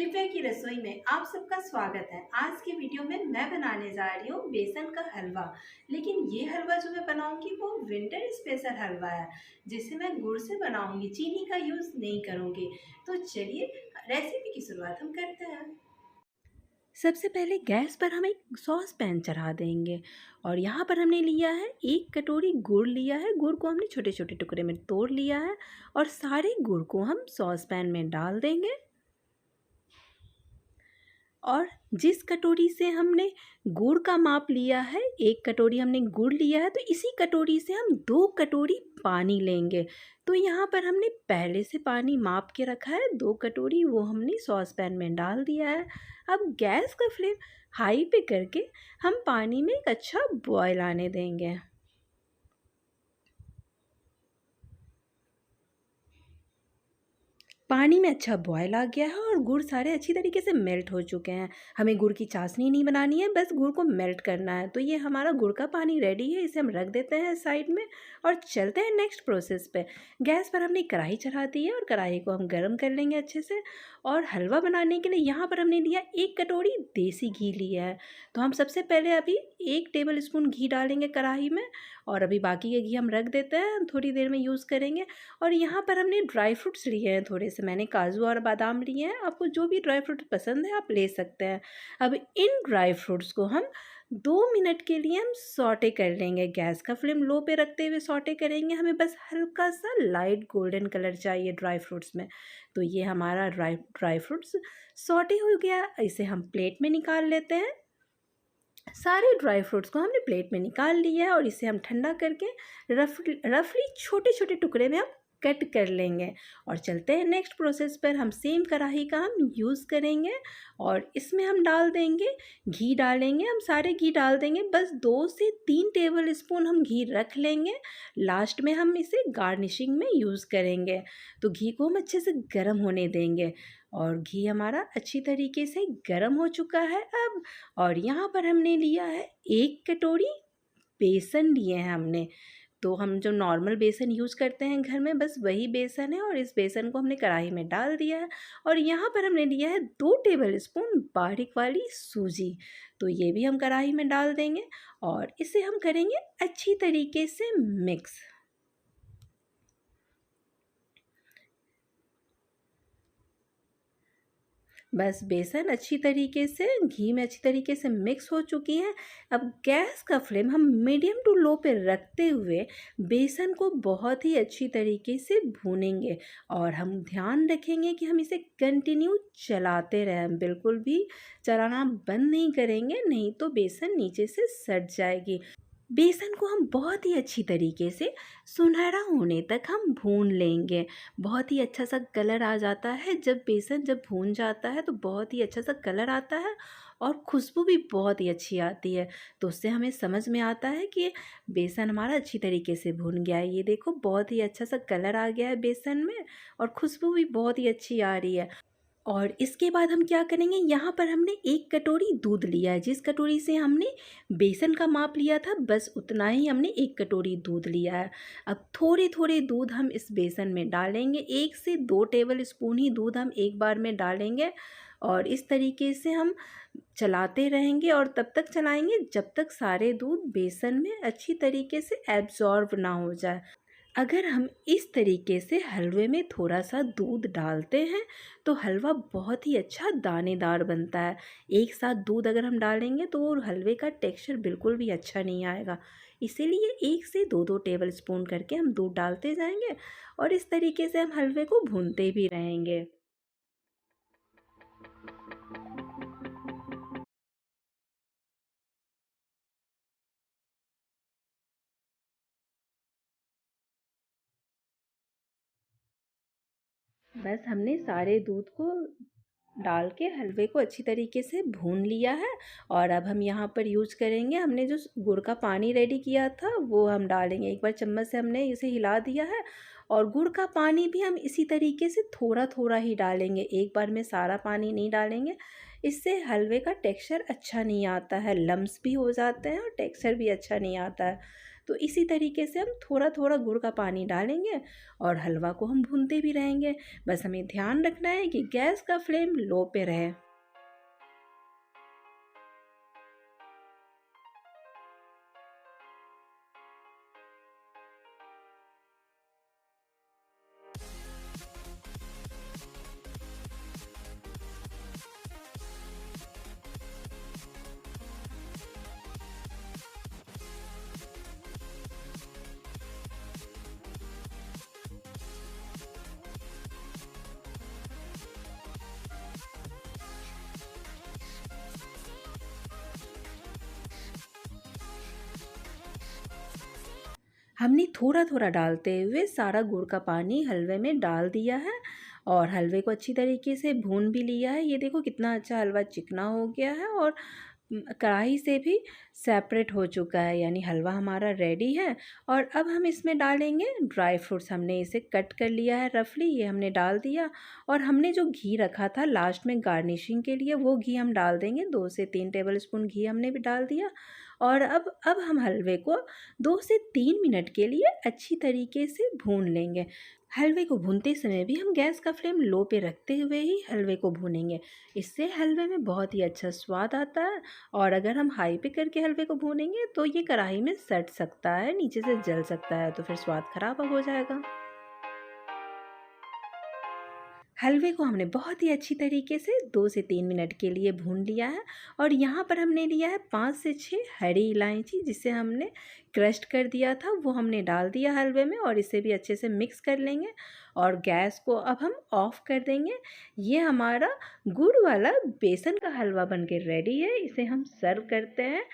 दिव्या की रसोई में आप सबका स्वागत है। आज की वीडियो में मैं बनाने जा रही हूँ बेसन का हलवा। लेकिन ये हलवा जो मैं बनाऊंगी वो विंटर स्पेशल हलवा है, जिसे मैं गुड़ से बनाऊंगी, चीनी का यूज़ नहीं करूंगी। तो चलिए रेसिपी की शुरुआत हम करते हैं। सबसे पहले गैस पर हम एक सॉस पैन चढ़ा देंगे और यहाँ पर हमने लिया है 1 कटोरी गुड़ लिया है। गुड़ को हमने छोटे छोटे टुकड़े में तोड़ लिया है और सारे गुड़ को हम सॉस पैन में डाल देंगे। और जिस कटोरी से हमने गुड़ का माप लिया है, 1 कटोरी हमने गुड़ लिया है, तो इसी कटोरी से हम 2 कटोरी पानी लेंगे। तो यहाँ पर हमने पहले से पानी माप के रखा है 2 कटोरी, वो हमने सॉस पैन में डाल दिया है। अब गैस का फ्लेम हाई पे करके हम पानी में एक अच्छा बॉयल आने देंगे। पानी में अच्छा बॉयल आ गया है और गुड़ सारे अच्छी तरीके से मेल्ट हो चुके हैं। हमें गुड़ की चाशनी नहीं बनानी है, बस गुड़ को मेल्ट करना है। तो ये हमारा गुड़ का पानी रेडी है, इसे हम रख देते हैं साइड में और चलते हैं नेक्स्ट प्रोसेस पे। गैस पर हमने कढ़ाई चढ़ा दी है और कढ़ाई को हम गर्म कर लेंगे अच्छे से। और हलवा बनाने के लिए यहाँ पर हमने लिया 1 कटोरी देसी घी लिया है। तो हम सबसे पहले अभी 1 टेबल स्पून घी डालेंगे कढ़ाई में और अभी बाकी के घी हम रख देते हैं, हम थोड़ी देर में यूज़ करेंगे। और यहाँ पर हमने ड्राई फ्रूट्स लिए हैं, थोड़े से मैंने काजू और बादाम लिए हैं। आपको जो भी ड्राई फ्रूट पसंद है आप ले सकते हैं। अब इन ड्राई फ्रूट्स को हम 2 मिनट के लिए हम सॉटे कर लेंगे। गैस का फ्लेम लो पे रखते हुए सॉटे करेंगे। हमें बस हल्का सा लाइट गोल्डन कलर चाहिए ड्राई फ्रूट्स में। तो ये हमारा ड्राई फ्रूट्स सॉटे हो गया, इसे हम प्लेट में निकाल लेते हैं। सारे ड्राई फ्रूट्स को हमने प्लेट में निकाल लिया है और इसे हम ठंडा करके रफली छोटे छोटे टुकड़े में हम कट कर लेंगे। और चलते हैं नेक्स्ट प्रोसेस पर। हम सेम कढ़ाई का हम यूज़ करेंगे और इसमें हम डाल देंगे घी, डालेंगे हम सारे घी डाल देंगे। बस 2 से 3 टेबल स्पून हम घी रख लेंगे, लास्ट में हम इसे गार्निशिंग में यूज़ करेंगे। तो घी को हम अच्छे से गर्म होने देंगे और घी हमारा अच्छी तरीके से गर्म हो चुका है अब। और यहाँ पर हमने लिया है 1 कटोरी बेसन लिए हैं हमने। तो हम जो नॉर्मल बेसन यूज़ करते हैं घर में, बस वही बेसन है और इस बेसन को हमने कढ़ाई में डाल दिया है। और यहाँ पर हमने लिया है 2 टेबल स्पून बारीक वाली सूजी। तो ये भी हम कढ़ाई में डाल देंगे और इसे हम करेंगे अच्छी तरीके से मिक्स। बस बेसन अच्छी तरीके से घी में अच्छी तरीके से मिक्स हो चुकी है। अब गैस का फ्लेम हम मीडियम टू लो पे रखते हुए बेसन को बहुत ही अच्छी तरीके से भूनेंगे और हम ध्यान रखेंगे कि हम इसे कंटिन्यू चलाते रहें, बिल्कुल भी चलाना बंद नहीं करेंगे, नहीं तो बेसन नीचे से सट जाएगी। बेसन को हम बहुत ही अच्छी तरीके से सुनहरा होने तक हम भून लेंगे। बहुत ही अच्छा सा कलर आ जाता है जब भून जाता है, तो बहुत ही अच्छा सा कलर आता है और खुशबू भी बहुत ही अच्छी आती है। तो उससे हमें समझ में आता है कि बेसन हमारा अच्छी तरीके से भून गया है। ये देखो बहुत ही अच्छा सा कलर आ गया है बेसन में और खुशबू भी बहुत ही अच्छी आ रही है। और इसके बाद हम क्या करेंगे, यहाँ पर हमने 1 कटोरी दूध लिया है। जिस कटोरी से हमने बेसन का माप लिया था, बस उतना ही हमने 1 कटोरी दूध लिया है। अब थोड़े थोड़े दूध हम इस बेसन में डालेंगे, 1 से 2 टेबल स्पून ही दूध हम एक बार में डालेंगे और इस तरीके से हम चलाते रहेंगे और तब तक चलाएंगे जब तक सारे दूध बेसन में अच्छी तरीके से एब्जॉर्ब ना हो जाए। अगर हम इस तरीके से हलवे में थोड़ा सा दूध डालते हैं तो हलवा बहुत ही अच्छा दानेदार बनता है। एक साथ दूध अगर हम डालेंगे तो वो हलवे का टेक्सचर बिल्कुल भी अच्छा नहीं आएगा। इसीलिए 1 से 2 टेबल स्पून करके हम दूध डालते जाएंगे और इस तरीके से हम हलवे को भूनते भी रहेंगे। बस हमने सारे दूध को डाल के हलवे को अच्छी तरीके से भून लिया है और अब हम यहाँ पर यूज करेंगे, हमने जो गुड़ का पानी रेडी किया था वो हम डालेंगे। एक बार चम्मच से हमने इसे हिला दिया है और गुड़ का पानी भी हम इसी तरीके से थोड़ा थोड़ा ही डालेंगे, एक बार में सारा पानी नहीं डालेंगे। इससे हलवे का टेक्सचर अच्छा नहीं आता है, लम्स भी हो जाते हैं और टेक्सचर भी अच्छा नहीं आता है। तो इसी तरीके से हम थोड़ा थोड़ा गुड़ का पानी डालेंगे और हलवा को हम भूनते भी रहेंगे। बस हमें ध्यान रखना है कि गैस का फ्लेम लो पे रहे। हमने थोड़ा थोड़ा डालते हुए सारा गुड़ का पानी हलवे में डाल दिया है और हलवे को अच्छी तरीके से भून भी लिया है। ये देखो कितना अच्छा हलवा चिकना हो गया है और कढ़ाई से भी सेपरेट हो चुका है, यानी हलवा हमारा रेडी है। और अब हम इसमें डालेंगे ड्राई फ्रूट्स। हमने इसे कट कर लिया है रफली, ये हमने डाल दिया। और हमने जो घी रखा था लास्ट में गार्निशिंग के लिए, वो घी हम डाल देंगे। 2 से 3 टेबल स्पून घी हमने भी डाल दिया। और अब हम हलवे को 2 से 3 मिनट के लिए अच्छी तरीके से भून लेंगे। हलवे को भूनते समय भी हम गैस का फ्लेम लो पे रखते हुए ही हलवे को भूनेंगे। इससे हलवे में बहुत ही अच्छा स्वाद आता है। और अगर हम हाई पे करके हलवे को भूनेंगे तो ये कढ़ाई में सट सकता है, नीचे से जल सकता है, तो फिर स्वाद खराब हो जाएगा। हलवे को हमने बहुत ही अच्छी तरीके से 2 से 3 मिनट के लिए भून लिया है। और यहाँ पर हमने लिया है 5 से 6 हरी इलायची, जिसे हमने क्रश कर दिया था, वो हमने डाल दिया हलवे में और इसे भी अच्छे से मिक्स कर लेंगे। और गैस को अब हम ऑफ़ कर देंगे। ये हमारा गुड़ वाला बेसन का हलवा बनके रेडी है। इसे हम सर्व करते हैं।